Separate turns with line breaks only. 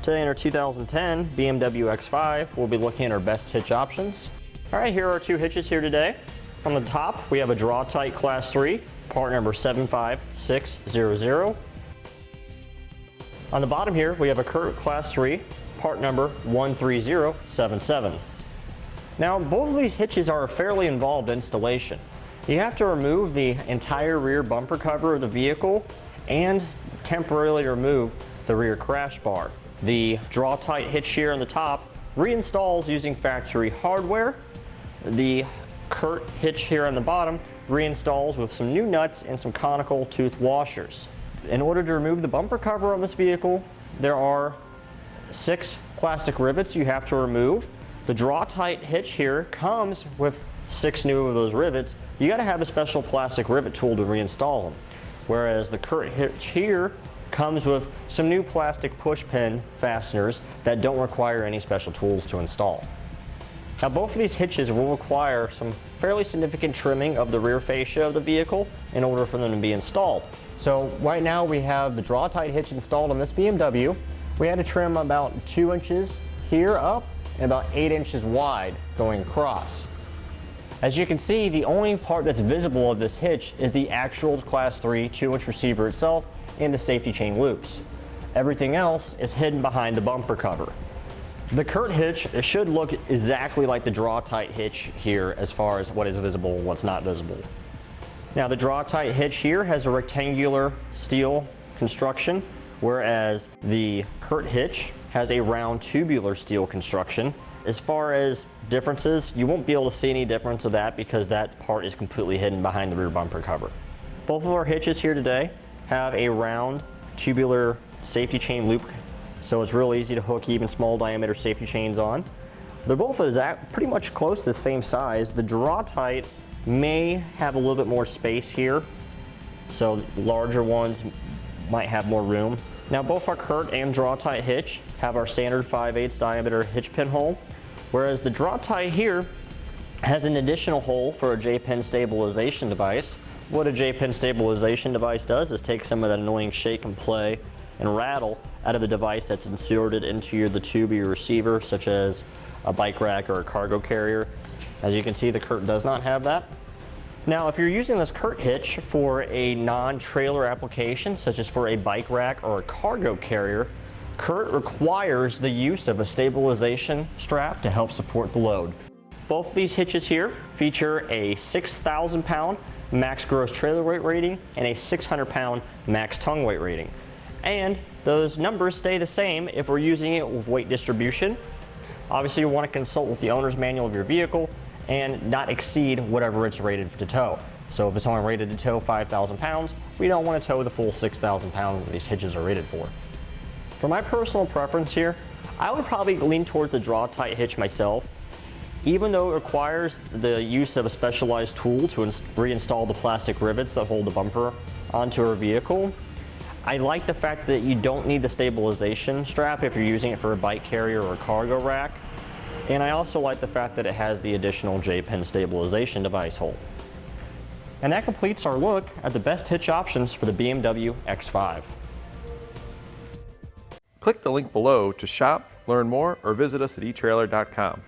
Today in our 2010 BMW X5, we'll be looking at our best hitch options. All right, here are our two hitches here today. On the top, we have a Draw-Tite Class 3, part number 75600. On the bottom here, we have a Curt Class 3, part number 13077. Now, both of these hitches are a fairly involved installation. You have to remove the entire rear bumper cover of the vehicle and temporarily remove the rear crash bar. The Draw-Tite hitch here on the top reinstalls using factory hardware. The Curt hitch here on the bottom reinstalls with some new nuts and some conical tooth washers. In order to remove the bumper cover on this vehicle, there are 6 plastic rivets you have to remove. The Draw-Tite hitch here comes with 6 new of those rivets. You got to have a special plastic rivet tool to reinstall them. Whereas the Curt hitch here comes with some new plastic pushpin fasteners that don't require any special tools to install. Now, both of these hitches will require some fairly significant trimming of the rear fascia of the vehicle in order for them to be installed. So right now we have the Draw-Tite hitch installed on this BMW. We had to trim about 2 inches here up and about 8 inches wide going across. As you can see, the only part that's visible of this hitch is the actual Class 3 2-inch receiver itself and the safety chain loops. Everything else is hidden behind the bumper cover. The Curt hitch should look exactly like the Draw-Tite hitch here as far as what is visible and what's not visible. Now, the Draw-Tite hitch here has a rectangular steel construction, whereas the Curt hitch has a round tubular steel construction. As far as differences, you won't be able to see any difference of that because that part is completely hidden behind the rear bumper cover. Both of our hitches here today have a round tubular safety chain loop, so it's real easy to hook even small diameter safety chains on. They're both pretty much close to the same size. The Draw-Tite may have a little bit more space here, so larger ones might have more room. Now, both our Curt and Draw-Tite hitch have our standard 5/8 diameter hitch pin hole, whereas the Draw-Tite here has an additional hole for a J-pin stabilization device. What a J-pin stabilization device does is take some of that annoying shake and play and rattle out of the device that's inserted into the tube of your receiver, such as a bike rack or a cargo carrier. As you can see, the Curt does not have that. Now, if you're using this Curt hitch for a non-trailer application, such as for a bike rack or a cargo carrier, Curt requires the use of a stabilization strap to help support the load. Both of these hitches here feature a 6,000 pound max gross trailer weight rating and a 600 pound max tongue weight rating. And those numbers stay the same if we're using it with weight distribution. Obviously, you want to consult with the owner's manual of your vehicle and not exceed whatever it's rated to tow. So if it's only rated to tow 5,000 pounds, we don't want to tow the full 6,000 pounds that these hitches are rated for. For my personal preference here, I would probably lean towards the Draw-Tite hitch myself. Even though it requires the use of a specialized tool to reinstall the plastic rivets that hold the bumper onto our vehicle, I like the fact that you don't need the stabilization strap if you're using it for a bike carrier or a cargo rack. And I also like the fact that it has the additional J-pin stabilization device hole. And that completes our look at the best hitch options for the BMW X5.
Click the link below to shop, learn more, or visit us at etrailer.com.